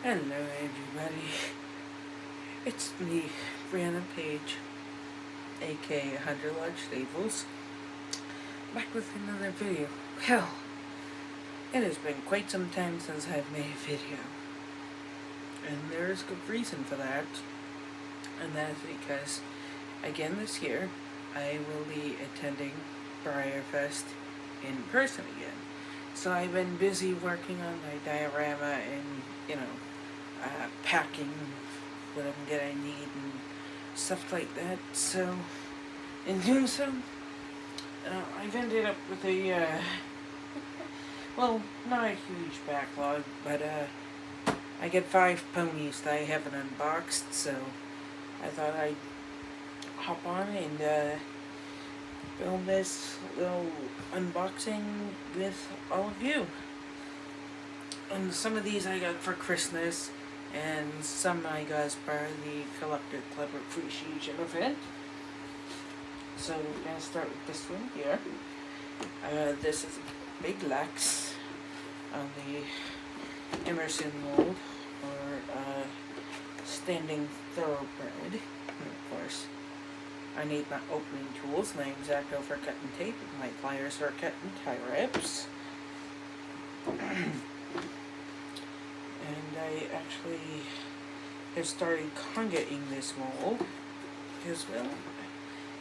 Hello everybody, it's me, Brianna Page, aka Hunter Large Staples, back with another video. Well, it has been quite some time since I've made a video, and there is good reason for that, and that is because, again this year, I will be attending Breyerfest in person again. So I've been busy working on my diorama and, packing what I'm gonna need and stuff like that. So, in doing so, I've ended up with a, well, not a huge backlog, but I get 5 ponies that I haven't unboxed, so I thought I'd hop on and film this little unboxing with all of you. And some of these I got for Christmas, and some I got as part of the Collector Club Appreciation event. So we're going to start with this one here. This is Big Lex on the Emerson mold, or Standing Thoroughbred. And of course, I need my opening tools, my X-Acto for cutting tape, my pliers for cutting tie wraps. And I actually have started congaing this mold because, well,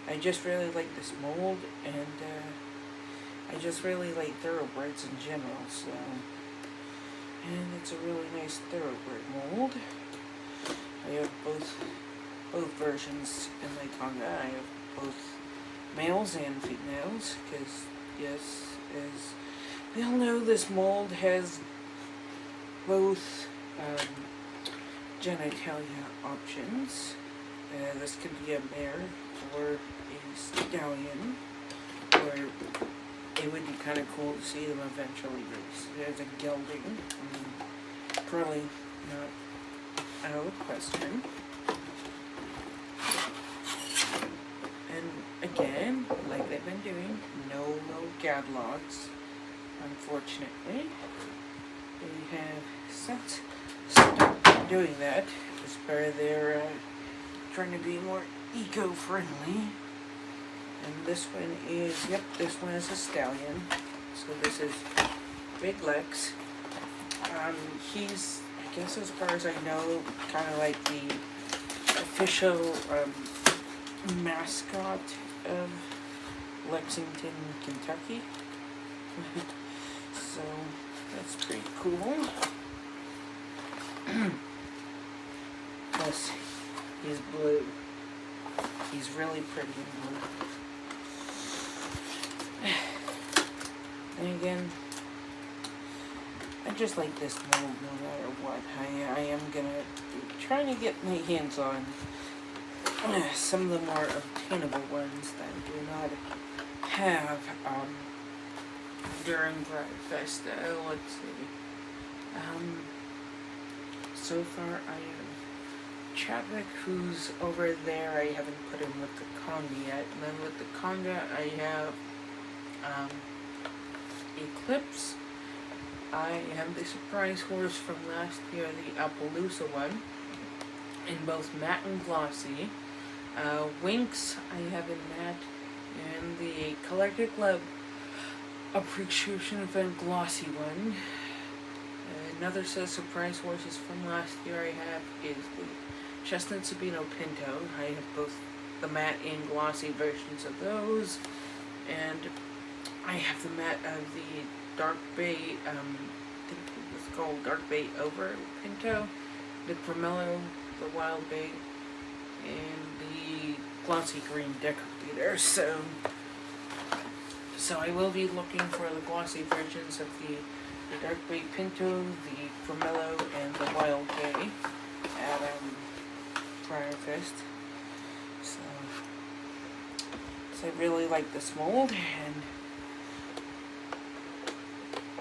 I just really like this mold, and I just really like thoroughbreds in general, so, and it's a really nice thoroughbred mold. I have both versions in my conga. I have both males and females, because, yes, as we all know, this mold has both genitalia options. This could be a mare or a stallion, or it would be kind of cool to see them eventually race. There's a gelding, probably not out of the question. And again, like they've been doing, no catalogs, unfortunately. They have since stopped doing that as part of their trying to be more eco-friendly. And this one is, this one is a stallion. So this is Big Lex. He's, I guess as far as I know, kind of like the official mascot of Lexington, Kentucky. So that's pretty cool. Plus, he's blue. He's really pretty in blue. And again, I just like this mold no matter what. I am gonna be trying to get my hands on some of the more obtainable ones that I do not have during Breyerfest. Let's see. So far I have Chadwick, who's over there. I haven't put him with the conga yet. And then with the conga I have Eclipse. I have the surprise horse from last year, the Appaloosa one, in both matte and glossy. Winx I have in matte, and the Collector Club Appreciation event glossy one. Another set of surprise horses from last year I have is the Chestnut Sabino Pinto. I have both the matte and glossy versions of those, and I have the matte of the Dark Bay, I think it was called Dark Bay Over Pinto, the Cremello, the Wild Bay, and the glossy green decorator. So I will be looking for the glossy versions of the Dark Bay Pinto, the Cremello, and the Wild Bay at Breyerfest. So I really like this mold, and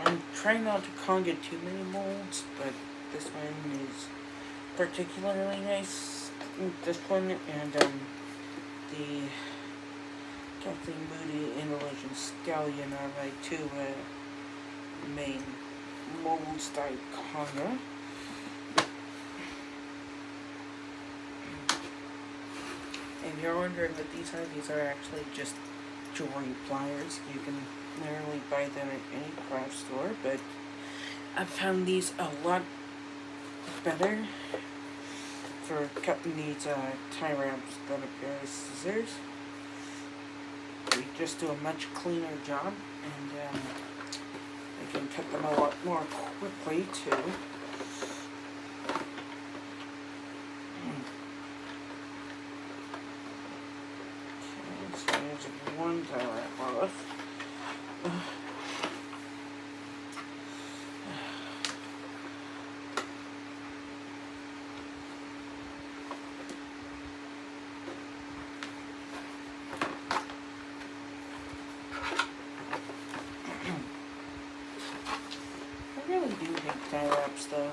I'm trying not to conga too many molds, but this one is particularly nice. This one and the Kathleen Moody and Illusion Stallion are my two main molds that I conga. you're wondering what these are actually just jewelry pliers. You can literally buy them at any craft store, but I've found these a lot better for cutting these tie wraps than a pair of scissors. They just do a much cleaner job, and I can cut them a lot more quickly too. Okay, so there's one tie wrap off. I really do hate tie wraps though.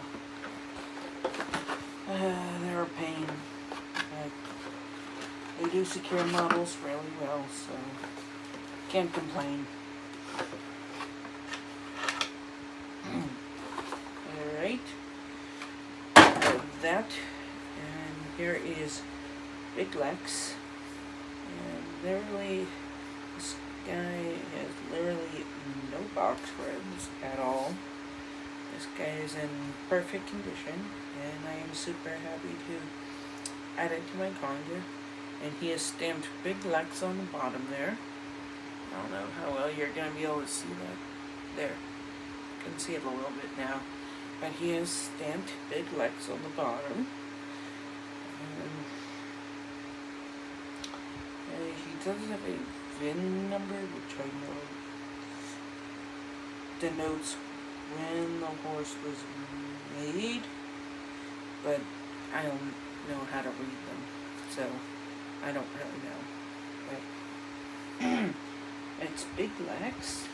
They're a pain. But they do secure models really well, so can't complain. Alright. That. And here is Big Lex. And literally, this guy has literally no box ribs at all. This guy is in perfect condition, and I am super happy to add it to my condo. And he is stamped Big Lex on the bottom there. I don't know how well you're going to be able to see that. There. You can see it a little bit now. But he is stamped Big Lex on the bottom. He does have a VIN number, which I know denotes when the horse was made, but I don't know how to read them, so I don't really know. But it's Big Lex.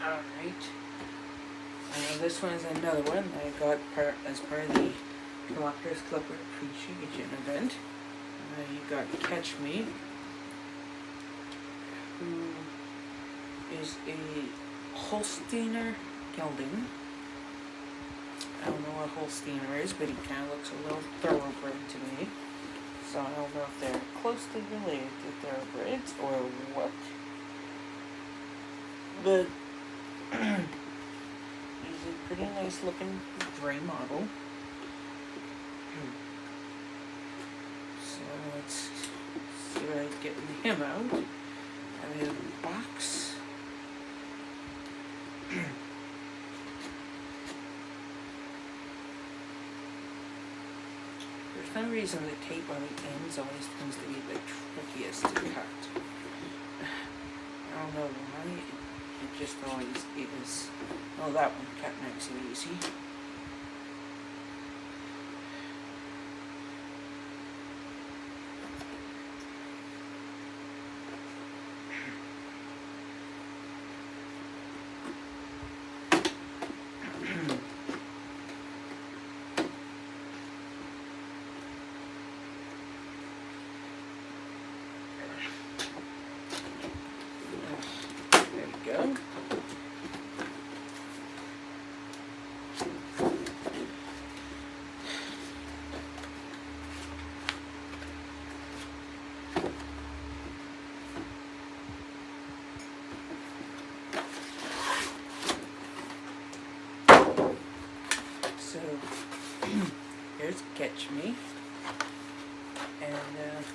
Alright. This one is another one I got as part of the Collectors Club Appreciation event. You got Catch Me, who is a Holsteiner gelding. I don't know what Holsteiner is, but he kind of looks a little thoroughbred to me. So I don't know if they're closely related to thoroughbreds or what. But he's a pretty nice looking gray model. So let's see what I can get him out. I have a box. For some reason, the tape on the ends always tends to be the trickiest to cut. I don't know why, it just always is. Oh, that one cut nice and easy. Go. So here's Catch Me, and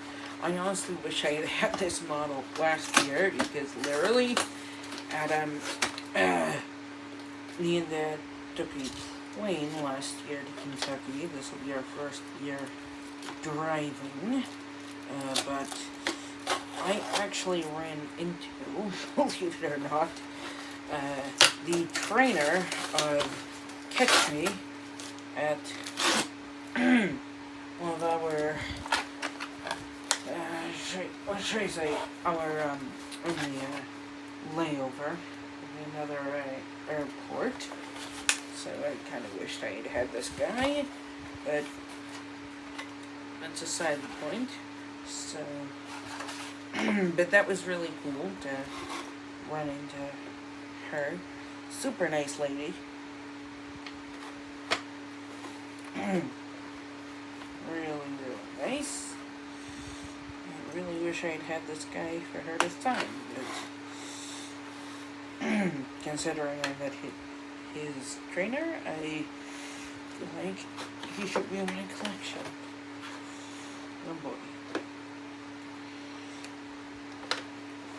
I honestly wish I had this model last year, because literally at me and Dad took a plane last year to Kentucky. This will be our first year driving, but I actually ran into, believe it or not, the trainer of Catch Me at one of our, what should I say, our layover in another airport. So I kind of wished I had had this guy, but that's a side point. So, but that was really cool to run into her. Super nice lady. Really, really nice. really wish I'd had this guy for her this time, but considering I met his trainer, I feel like he should be in my collection. Oh boy.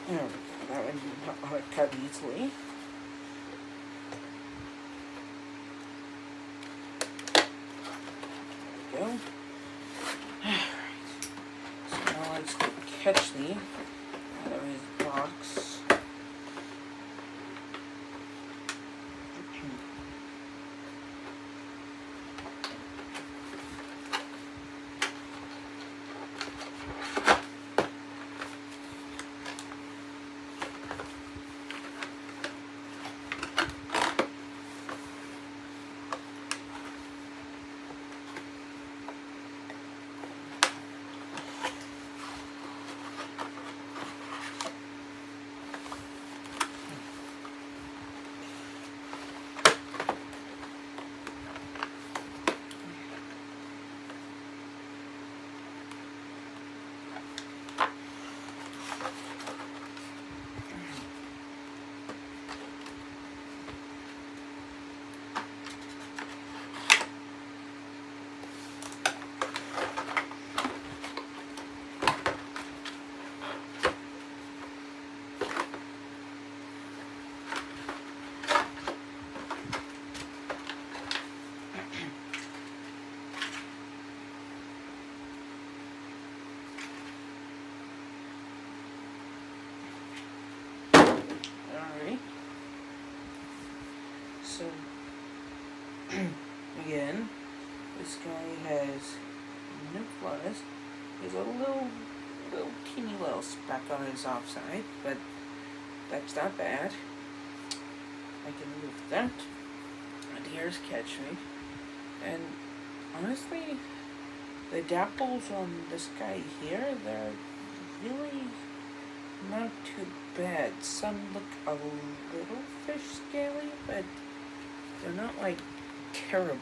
There we go. That one did not want to cut easily. There we go. Alright. So now let's get Ketchley out of his box. So, again, this guy has no flaws. He's a little teeny little speck on his offside, but that's not bad. I can move that. And here's Ketchley. And honestly, the dapples on this guy here, they're really not too bad. Some look a little fish scaly, but they're not like terrible.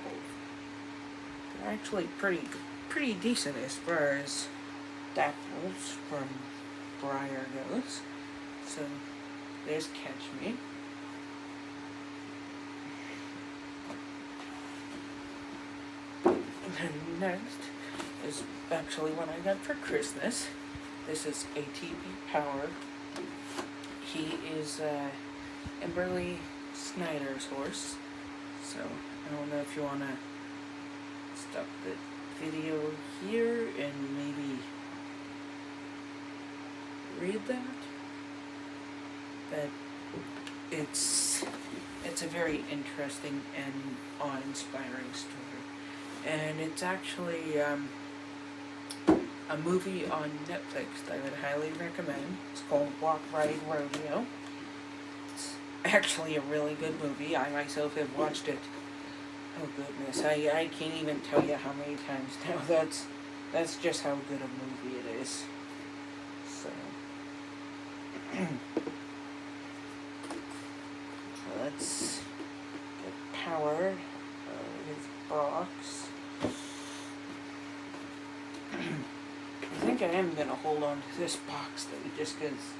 They're actually pretty decent as far as dapples from Breyer goes. So there's Catch Me. And then next is actually what I got for Christmas. This is ATP Power. He is Emberly Snyder's horse. So I don't know if you want to stop the video here and maybe read that. But it's a very interesting and awe-inspiring story. And it's actually a movie on Netflix that I would highly recommend. It's called Walk, Ride, Rodeo. It's actually a really good movie. I myself have watched it. Oh goodness, I can't even tell you how many times now. That's just how good a movie it is. So, so let's get Power out of his box. I think I am going to hold on to this box though, just because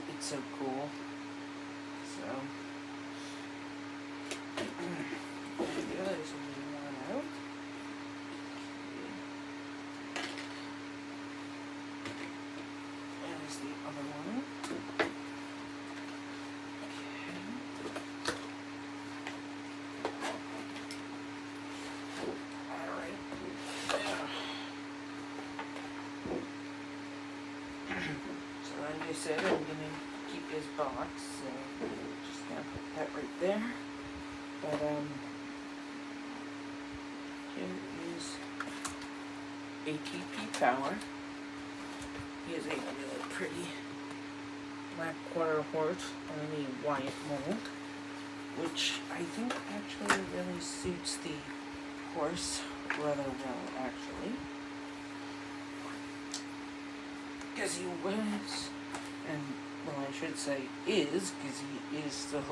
it's so cool. So, the others will be worn out. There's the other one. Like I said, I'm going to keep his box, so just going to put that right there. But, here is ATP Power. He is a really pretty black quarter horse on the Wyatt mold, which I think actually really suits the horse rather well, actually. Because he was, and well I should say is, because he is still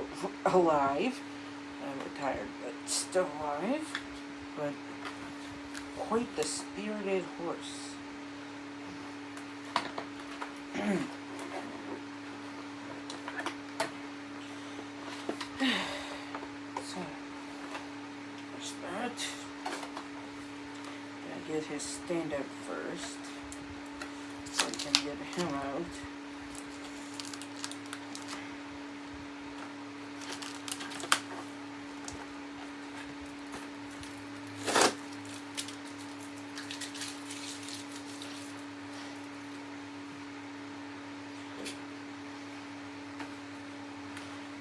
alive, retired but still alive, but quite the spirited horse. So, there's that. Gotta get his stand up first, so we can get him out.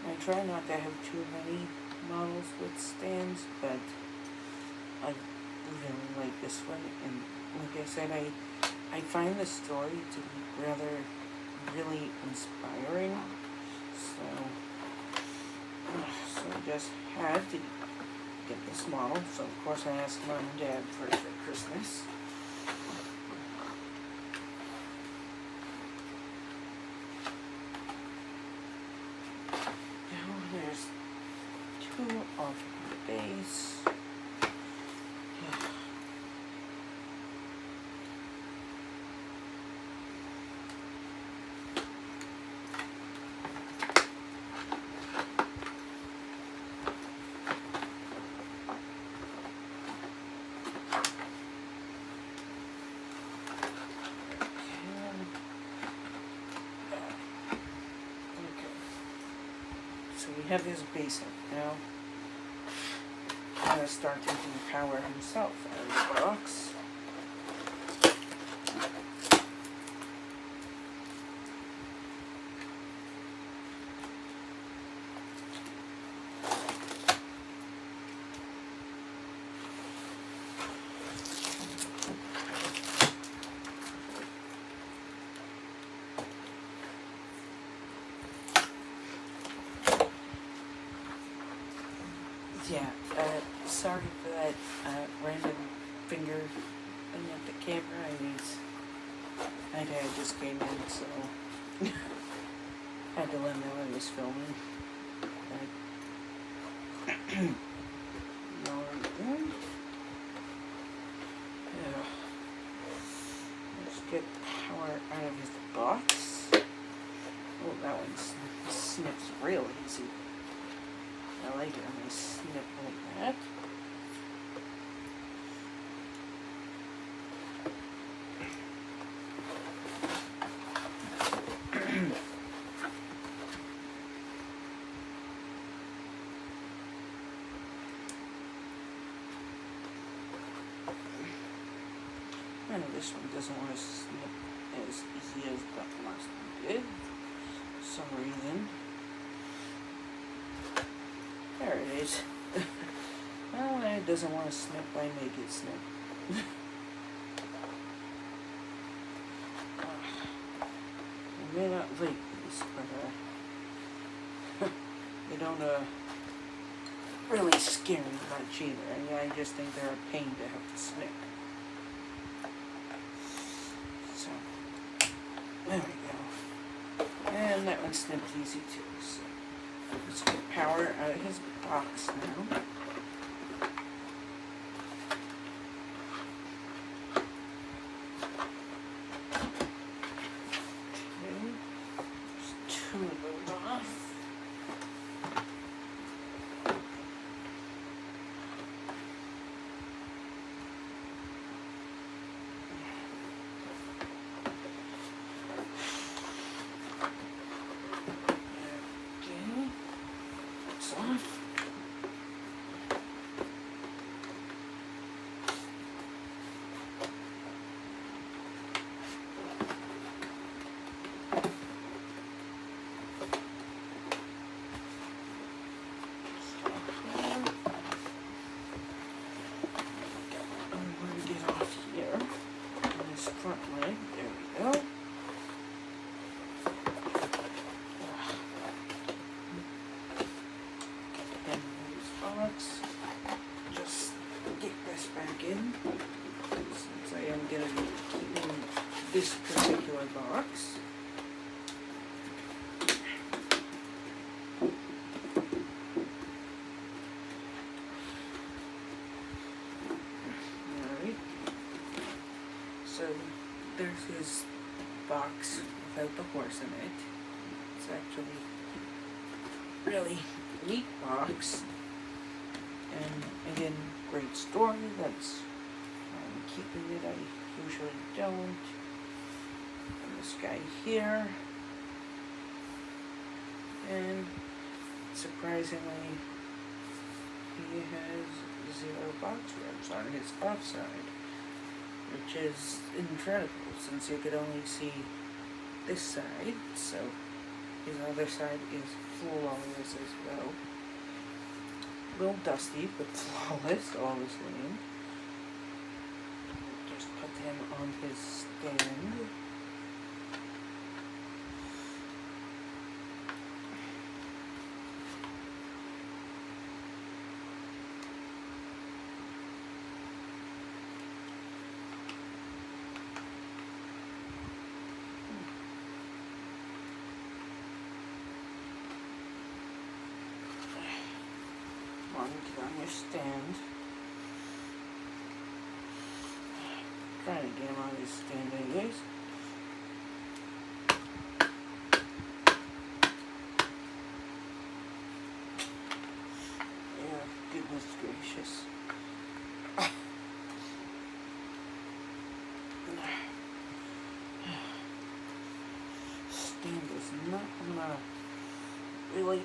I try not to have too many models with stands, but I really like this one, and like I said, I find the story to be rather really inspiring, so I just had to get this model. So of course I asked Mom and Dad for it for Christmas. There's two off the base. So we have this basic now. I'm going to start taking power himself out of the box. Yeah, sorry for that random finger thing at the camera. My dad just came in, so had to let him know I was filming. Yeah. Let's get power out of his box. Oh, that one snips real easy. I like it when they snip like that. And this one doesn't want to snip as easy as the last one did, for some reason. There it is. Well, it doesn't want to snip, I make it snip. I may not like these, but they don't really scare me much either. I just think they're a pain to have to snip. So, there we go. And that one snipped easy too. So, let's get power out of his box now. Okay, there's two of those off. Off. with the horse in it. It's actually really neat box. And again, great story. That's I'm keeping it. I usually don't. And this guy here. And surprisingly, he has 0 box rubs on his offside, which is incredible since you could only see this side, so his other side is flawless as well. A little dusty, but flawless, all the same. Just put him on his stand. Get on your stand. Trying to get him on his stand anyways. Yeah, goodness gracious. Stand is not gonna really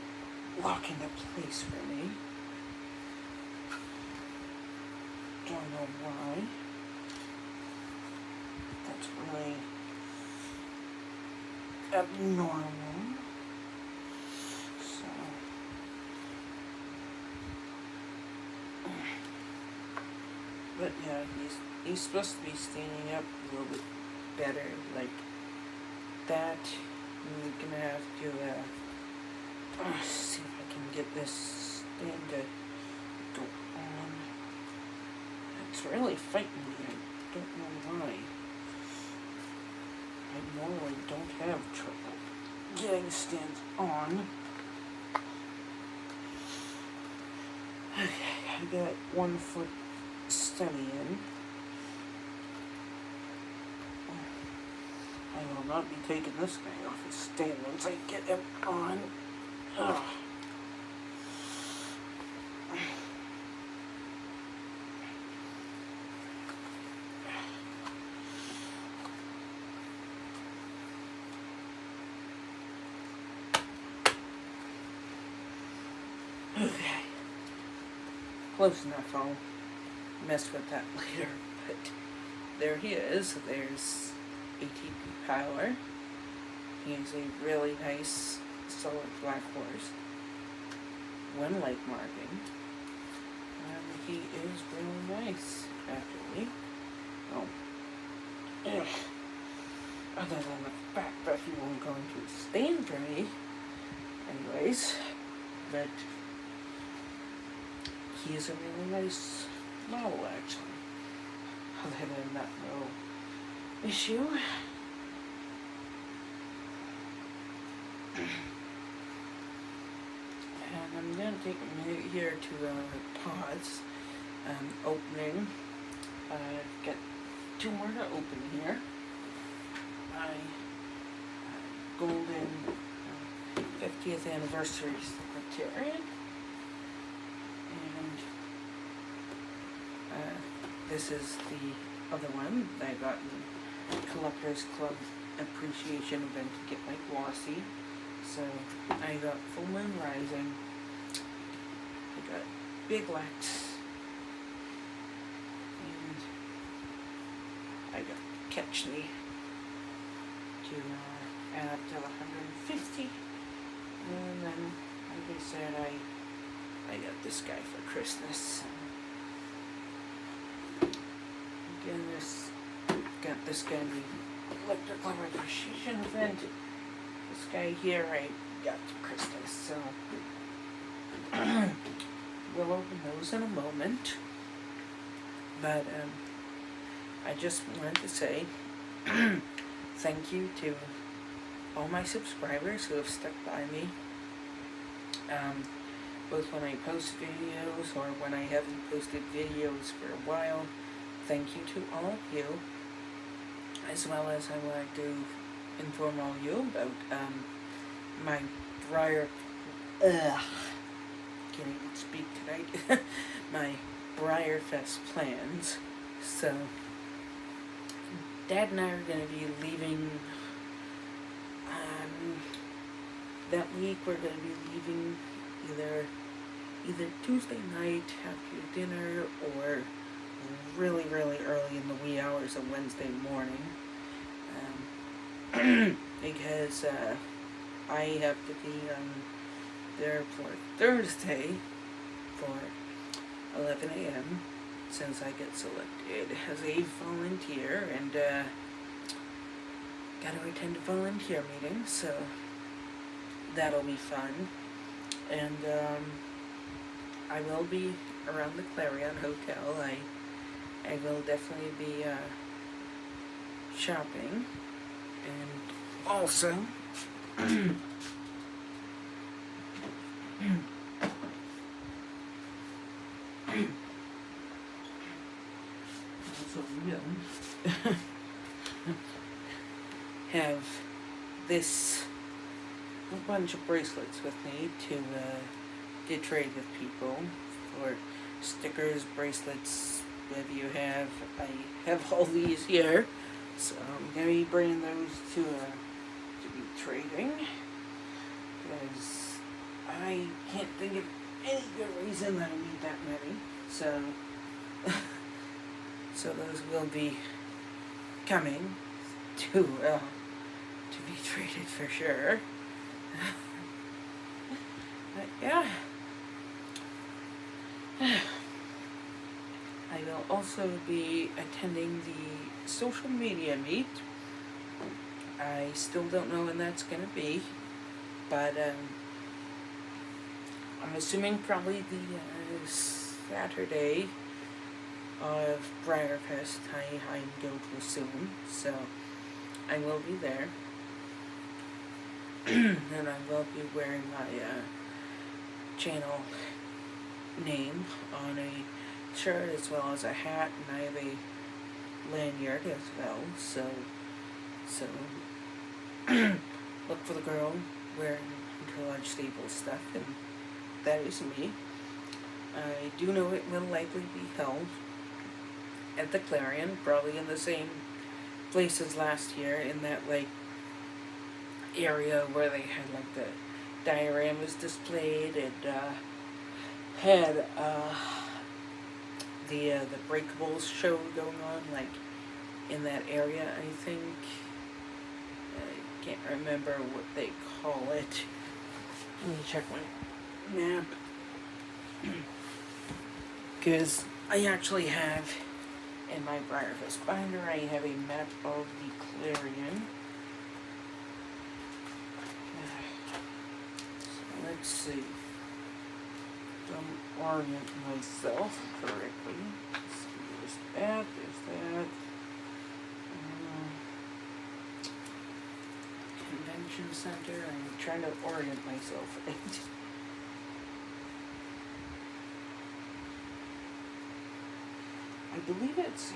lock into place for me. Don't know why. That's really abnormal. So, but yeah, he's supposed to be standing up a little bit better, like that. And we're gonna have to see if I can get this stand to go on. It's really fighting me. I don't know why. I normally don't have trouble getting stands on. Okay, I got 1 foot steady in. I will not be taking this guy off his stand once I get him on. Ugh. Okay. Close enough, I'll mess with that later, but there he is. There's ATP Power. He's a really nice, solid black horse. 1 leg marking. And he is really nice, actually. Oh. Ugh. Other than the fact that he won't go into a stand for me. Anyways, but he is a really nice model, actually. Other than that, no issue. And I'm going to take a minute here to pause opening. I've got 2 more to open here. My golden 50th anniversary Secretariat. And this is the other one that I got in the Collectors Club Appreciation event to get my glossy. So I got Full Moon Rising, I got Big Lex, and I got Catch Me to add up to 150. And then, like I said, I got this guy for Christmas. Again, got this guy in the Collector Club Appreciation event. This guy here I got for Christmas, so we'll open those in a moment. But I just wanted to say thank you to all my subscribers who have stuck by me, both when I post videos or when I haven't posted videos for a while. Thank you to all of you, as well as I want to inform all you about my Breyer. Ugh, can't even speak tonight. My Breyerfest plans. So, Dad and I are going to be leaving. That week we're going to be leaving either Tuesday night after dinner or really, really early in the wee hours of Wednesday morning. Because I have to be there for Thursday for 11 a.m. since I get selected as a volunteer and got to attend a volunteer meeting, so that'll be fun. And I will be around the Clarion Hotel. I will definitely be shopping, and also will have this bunch of bracelets with me to trade with people for stickers, bracelets, whatever you have. I have all these here, so I'm gonna be bringing those to be trading, because I can't think of any good reason that I need that many. So so those will be coming to be traded for sure. But yeah, I will also be attending the social media meet. I still don't know when that's gonna be, but I'm assuming probably the Saturday of Breyerfest. I'm going to assume, so I will be there. And I will be wearing my channel name on a shirt as well as a hat, and I have a lanyard as well, so look for the girl wearing Interlodge Stable stuff, and that is me. I do know it will likely be held at the Clarion, probably in the same place as last year, in that like area where they had like the dioramas displayed and had the Breakables show going on, like in that area. I think I can't remember what they call it. Let me check my map, because I actually have in my Breyerfest binder, I have a map of the Clarion. So let's see. Orient myself correctly. Let's see, there's that. Convention Center. I'm trying to orient myself. I believe it's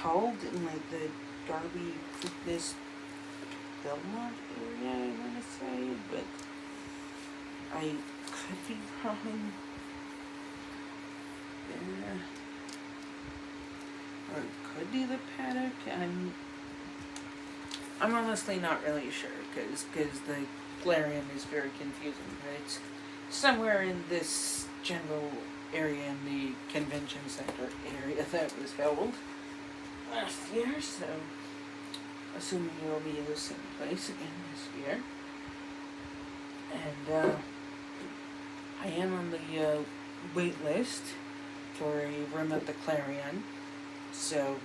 held in like the Darby Fitness Belmont area, I want to say, but I could be wrong. Or it could be the paddock. I'm honestly not really sure, because the Clarion is very confusing. But it's somewhere in this general area in the convention center area that was held last year, so assuming it'll be in the same place again this year. And I am on the wait list for a room at the Clarion, so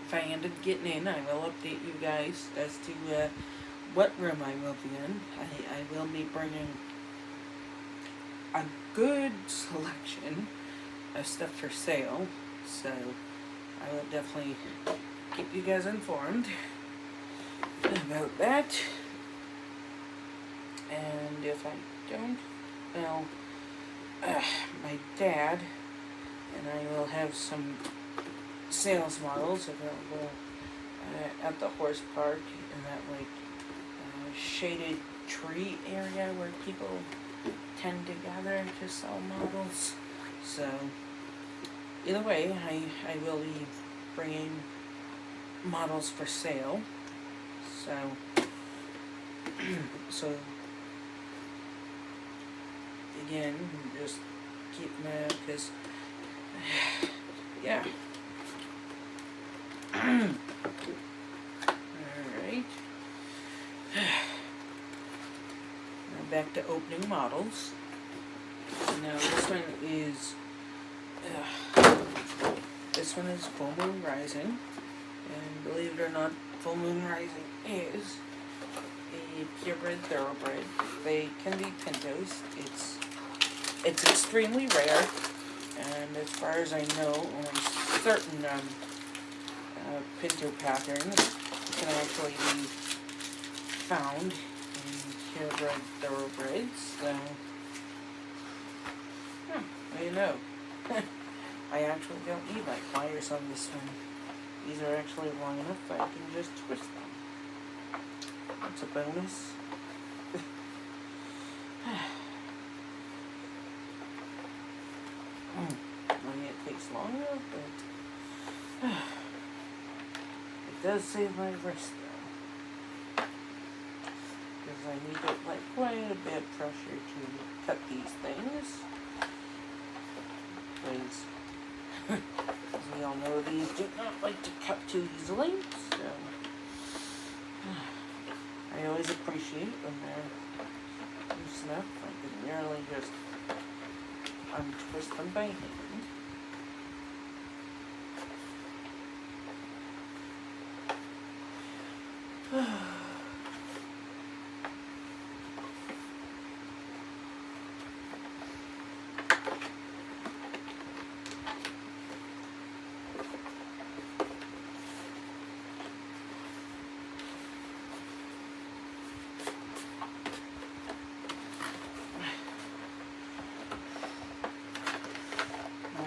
if I end up getting in, I will update you guys as to what room I will be in. I will be bringing a good selection of stuff for sale, so I will definitely keep you guys informed about that. And if I don't, well, my dad and I will have some sales models available at the horse park in that like shaded tree area where people tend to gather to sell models. So either way, I will be bringing models for sale. So again, just keep an eye out, because yeah. Alright. Now back to opening models. Now this one is Full Moon Rising, and believe it or not, Full Moon Rising is a purebred thoroughbred. They can be pintos. It's extremely rare, and as far as I know, only certain pinto patterns can actually be found in purebred thoroughbreds. So, there you know. I actually don't need my pliers on this one. These are actually long enough that I can just twist them. That's a bonus. I mean, it takes longer, but it does save my wrist though. Because I need to apply quite a bit of pressure to cut these things. Because, as we all know, these do not like to cut too easily, so I always appreciate when they're loose enough. I can merely just untwist them by hand.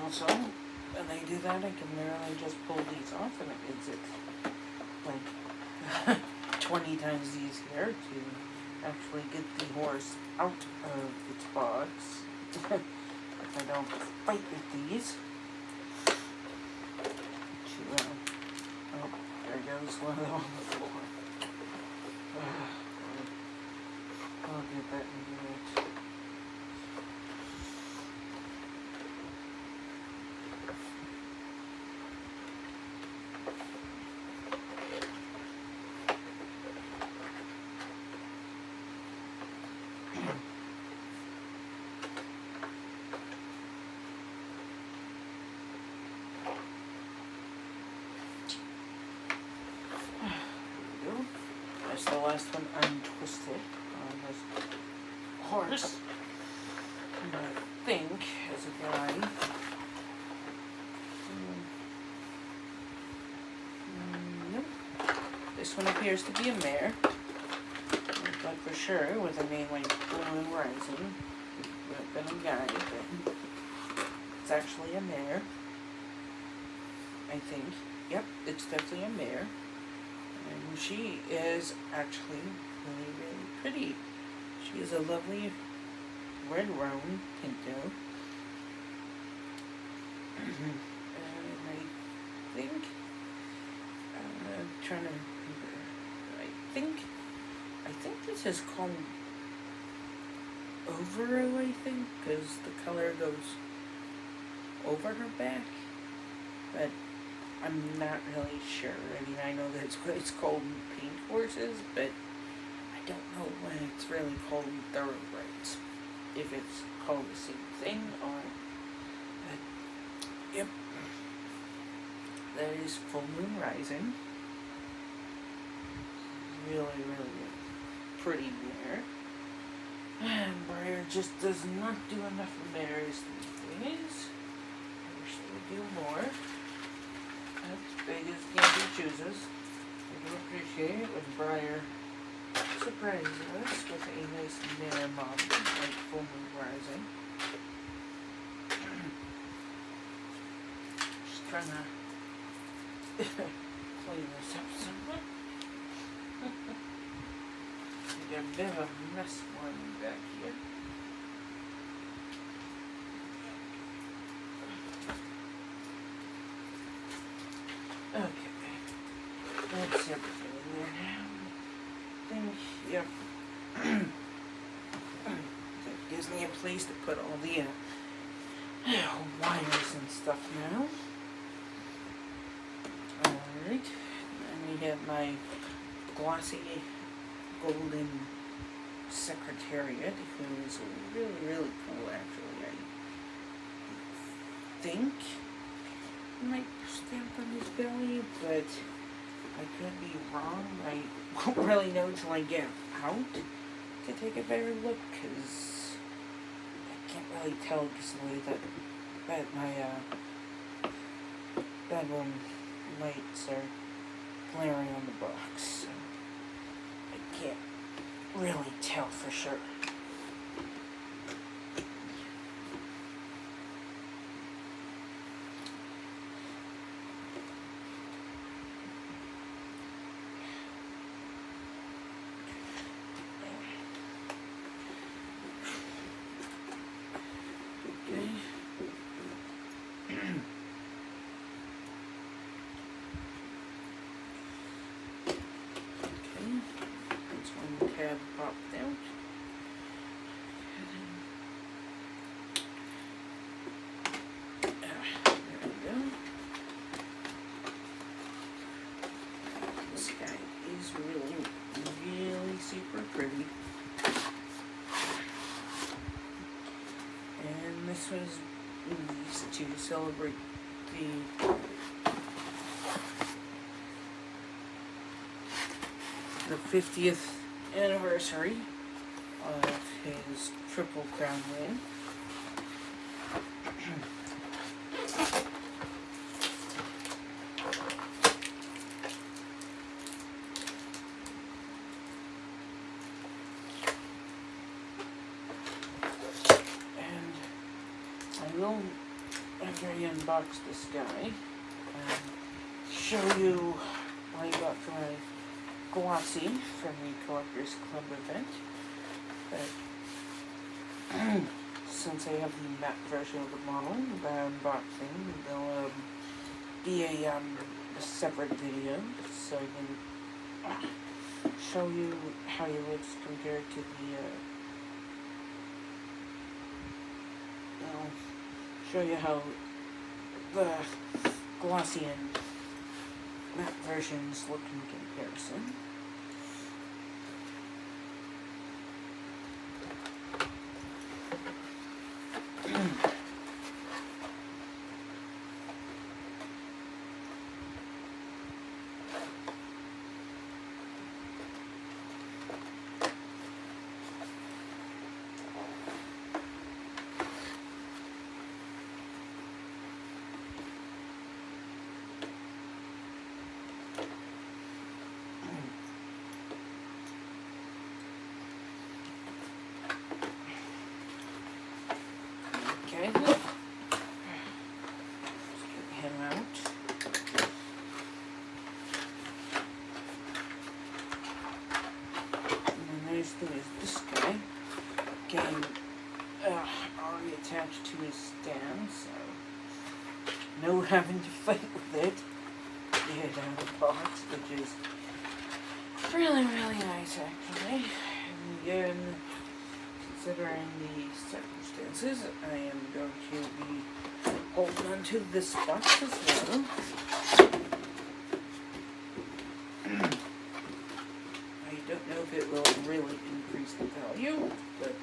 Also, when I do that, I can merely just pull these off, and it makes it like 20 times easier to actually get the horse out of its box if I don't fight with these. Oh, there goes one of them on the floor. I'll get that in a minute. That's the last one untwisted on this horse. And I think, as a guide, nope. This one appears to be a mare, but for sure, with a name like Full Moon Rising, would have been a guide, but it's actually a mare, I think. Yep, it's definitely a mare. And she is actually really, really pretty. She is a lovely red roan pinto. And I think, I'm trying to remember, I think this is called Overo, I think, because the color goes over her back, but I'm not really sure. I mean, I know that it's called paint horses, but I don't know when it's really called thoroughbreds. If it's called the same thing or... But, yep. That is Full Moon Rising. Really, really pretty mare. And Breyer just does not do enough mares these days. I wish they would do more. As big as Candy chooses. I do appreciate it when Breyer surprises us with a nice mare model like Full Moon Rising. Just trying to clean this up somewhat. Got a bit of a mess going back here. Okay. That's everything in there now. Yep. That gives me a place to put all the wires and stuff now. Alright. And we have my glossy golden secretariat, who is really, really cool actually. I think he might stamp on his belly, but I could be wrong. I won't really know until I get out to take a better look, because I can't really tell because the way that my bedroom lights are glaring on the box, so I can't really tell for sure. Tab popped out. There we go. This guy is really, really super pretty. And this was released to celebrate the 50th anniversary of his Triple Crown win. And I will, after I unbox this guy, show you what I got for my glossy from the Collectors Club event. But since I have the matte version of the model by unboxing, there'll be a separate video so I can show you how he looks compared to show you how the glossy and matte versions look in comparison. Okay, let's get him out. And then there's this guy. Again, already attached to his stand, so no having to fight with it. Get it out of the box, which is really, really nice actually. And again, considering the circumstances, I am going to be holding on to this box as well. I don't know if it will really increase the value, but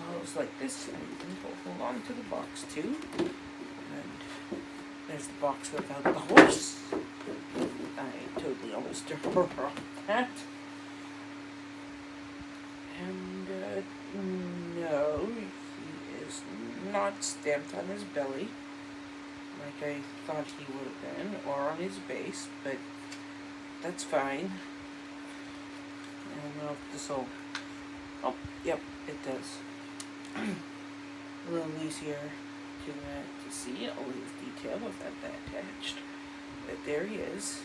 models like this, I can hold on to the box too. And there's the box without the horse. I totally almost tore off that. And, no, he is not stamped on his belly, like I thought he would have been, or on his base, but that's fine. I don't know if this'll, oh, yep, it does. A little easier to see all his detail without that attached. But there he is.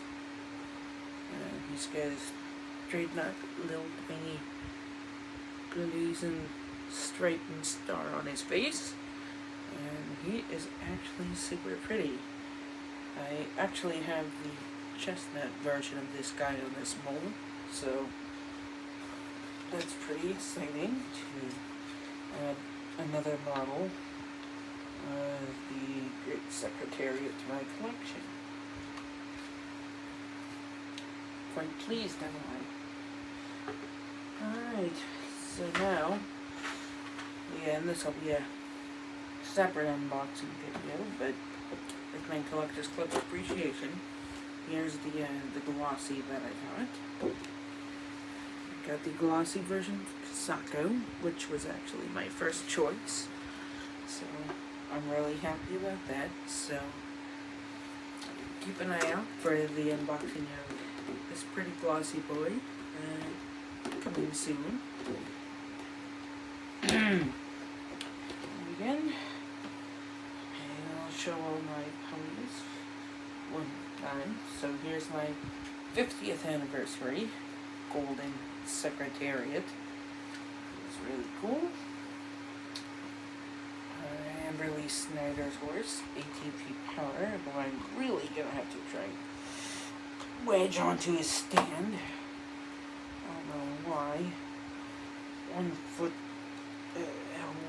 He's got his trademark little tiny blazing stripe and star on his face. And he is actually super pretty. I actually have the chestnut version of this guy on this mold, so that's pretty exciting to add another model of the Great Secretariat to my collection. Quite pleased, am I? Alright, so now, and this will be a separate unboxing video, but with my Collector's Club appreciation, here's the glossy that I got. Got the glossy version of Kasako, which was actually my first choice, so I'm really happy about that. So keep an eye out for the unboxing of this pretty glossy boy coming soon. And again, I'll show all my ponies one time. So here's my 50th anniversary Golden Secretariat. It's really cool. Amberly Snyder's horse, ATP Power, but I'm really gonna have to try and wedge onto his stand. I don't know why. One foot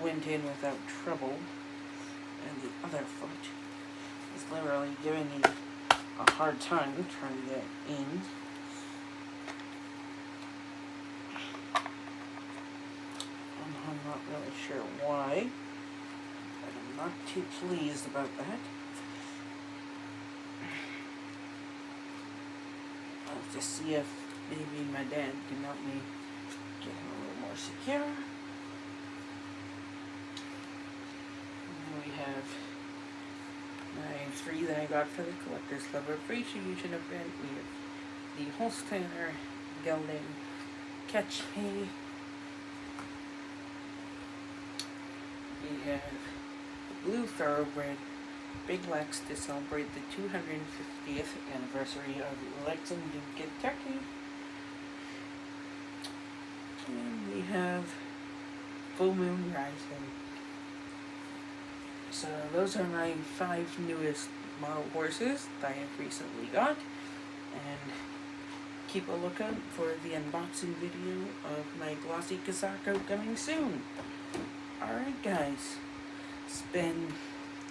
went in without trouble, and the other foot is literally giving me a hard time trying to get in. And I'm not really sure why, but I'm not too pleased about that. I'll just see if maybe my dad can help me get him a little more secure. We have my 3 that I got for the Collector's Club Appreciation event. We have the Holsteiner Gelding Catch Me. We have the Blue Thoroughbred Big Lex to celebrate the 250th anniversary of Lexington, Kentucky. And we have Full Moon Rising. So those are my 5 newest model horses that I have recently got, and keep a lookout for the unboxing video of my glossy Kasako coming soon. Alright guys, it's been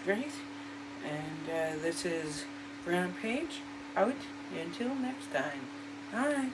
great, and this is Rampage, out until next time. Bye!